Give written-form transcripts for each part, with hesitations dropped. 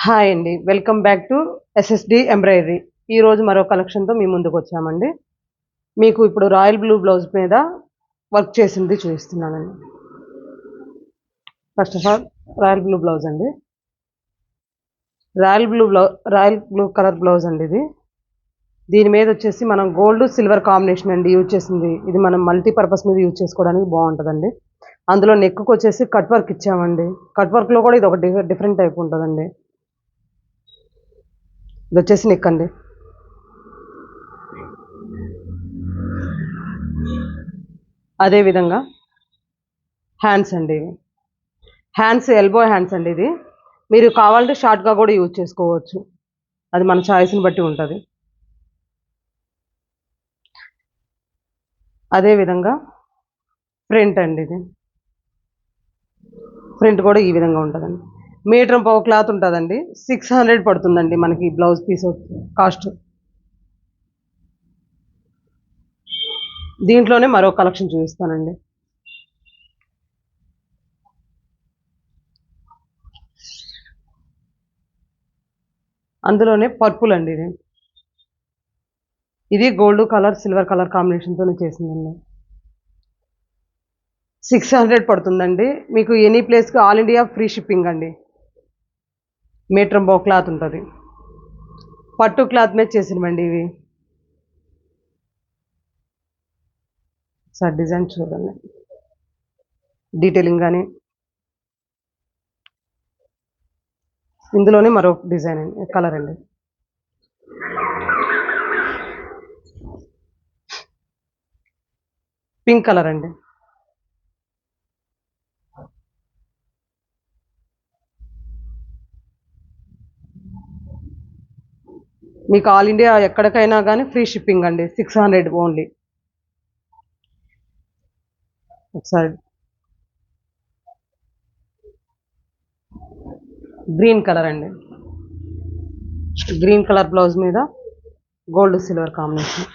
Hi అండి, welcome back to SSD embroidery. ఈరోజు మరో కలెక్షన్తో మీ ముందుకు వచ్చామండి. మీకు ఇప్పుడు రాయల్ బ్లూ బ్లౌజ్ మీద వర్క్ చేసింది చూపిస్తున్నానండి. First of all royal blue blouse అండి. రాయల్ బ్లూ కలర్ బ్లౌజ్ అండి ఇది. దీని మీద వచ్చేసి మనం గోల్డ్ సిల్వర్ కాంబినేషన్ అండి యూజ్ చేసింది. ఇది మనం మల్టీపర్పస్ మీద యూజ్ చేసుకోవడానికి బాగుంటుందండి. అందులో నెక్కు వచ్చేసి కట్ వర్క్ ఇచ్చామండి. కట్ వర్క్లో కూడా ఇది ఒక డిఫరెంట్ టైప్ ఉంటుందండి. ఇది వచ్చేసి నెక్ అండి. అదేవిధంగా హ్యాండ్స్ అండి. హ్యాండ్స్ ఎల్బో హ్యాండ్స్ అండి. ఇది మీరు కావాలంటే షార్ట్గా కూడా యూజ్ చేసుకోవచ్చు, అది మన చాయిస్ని బట్టి ఉంటుంది. అదేవిధంగా ఫ్రంట్ అండి. ఇది ఫ్రంట్ కూడా ఈ విధంగా ఉంటుందండి. మీటర్ పావు క్లాత్ ఉంటుందండి. 600 పడుతుందండి మనకి బ్లౌజ్ పీస్ కాస్ట్. దీంట్లోనే మరో కలెక్షన్ చూపిస్తానండి. అందులోనే పర్పుల్ అండి. ఇది గోల్డ్ కలర్ సిల్వర్ కలర్ కాంబినేషన్తోనే చేసిందండి. 600 పడుతుందండి. మీకు ఎనీ ప్లేస్కి ఆల్ ఇండియా ఫ్రీ షిప్పింగ్ అండి. మీటర్ పావు క్లాత్ ఉంటుంది. పట్టు క్లాత్ మీద చేసినవండి ఇవి. సార్ డిజైన్ చూడండి, డీటెయిలింగ్ కానీ. ఇందులోనే మరో డిజైన్ అండి, కలర్ అండి. పింక్ కలర్ అండి. మీకు ఆల్ ఇండియా ఎక్కడికైనా కానీ ఫ్రీ షిప్పింగ్ అండి. 600 ఓన్లీ. ఒకసారి గ్రీన్ కలర్ అండి. గ్రీన్ కలర్ బ్లౌజ్ మీద గోల్డ్ సిల్వర్ కాంబినేషన్.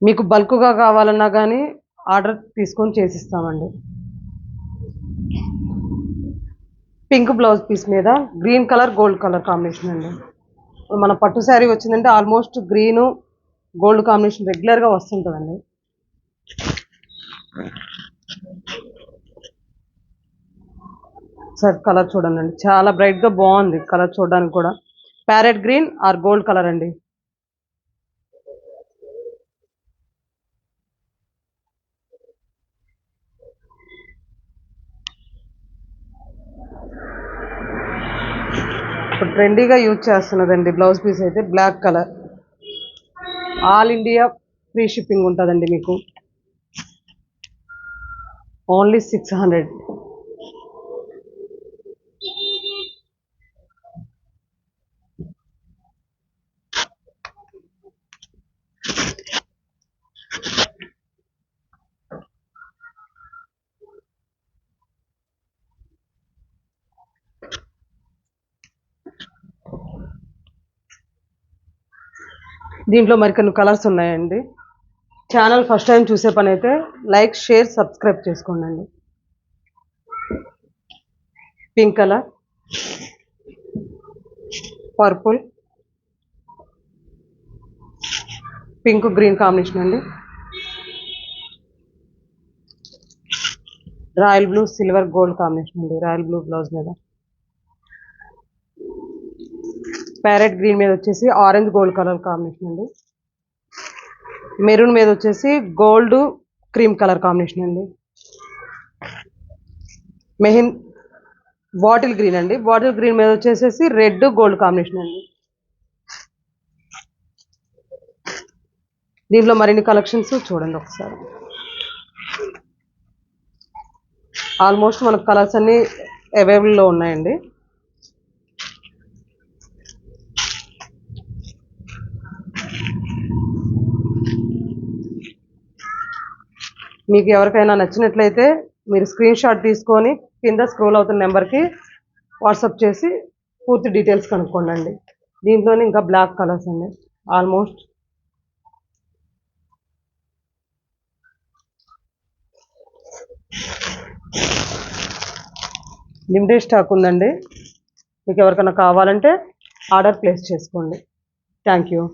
మీకు బల్క్గా కావాలన్నా కానీ ఆర్డర్ తీసుకొని చేసిస్తామండి. పింక్ బ్లౌజ్ పీస్ మీద green colour gold colour combination అండి. మన పట్టు శారీ వచ్చిందంటే ఆల్మోస్ట్ గ్రీను గోల్డ్ కాంబినేషన్ రెగ్యులర్గా వస్తుంటుందండి. సార్ కలర్ చూడండి, చాలా బ్రైట్గా బాగుంది కలర్ చూడడానికి కూడా. Parrot green or gold colour అండి. ఇప్పుడు ట్రెండీగా యూజ్ చేస్తున్నదండి బ్లౌజ్ పీస్ అయితే black colour. All India free shipping ఉంటుందండి మీకు. ఓన్లీ 600. దీంట్లో మరికొన్ని కలర్స్ ఉన్నాయండి. ఛానల్ ఫస్ట్ టైం చూసే పని అయితే లైక్ షేర్ సబ్స్క్రైబ్ చేసుకోండి. Pink colour, purple, pink green combination అండి. Royal blue silver gold combination అండి. రాయల్ బ్లూ బ్లౌజ్ మీద ప్యారెట్ గ్రీన్ మీద వచ్చేసి ఆరెంజ్ గోల్డ్ కలర్ కాంబినేషన్ అండి. మెరూన్ మీద వచ్చేసి గోల్డ్ క్రీమ్ కలర్ కాంబినేషన్ అండి. బాటిల్ గ్రీన్ అండి. బాటిల్ గ్రీన్ మీద వచ్చేసేసి రెడ్ గోల్డ్ కాంబినేషన్ అండి. దీంట్లో మరిన్ని కలెక్షన్స్ చూడండి ఒకసారి. ఆల్మోస్ట్ మనకు కలర్స్ అన్నీ అవైలబుల్లో ఉన్నాయండి. మీకు ఎవరికైనా నచ్చినట్లయితే మీరు స్క్రీన్ షాట్ తీసుకొని కింద స్క్రోల్ అవుతున్న నెంబర్కి వాట్సాప్ చేసి పూర్తి డీటెయిల్స్ కనుక్కోండి. దీంట్లోనే ఇంకా బ్లాక్ కలర్స్ అండి. ఆల్మోస్ట్ లిమిటెడ్ స్టాక్ ఉందండి. మీకు ఎవరికైనా కావాలంటే ఆర్డర్ ప్లేస్ చేసుకోండి. Thank you.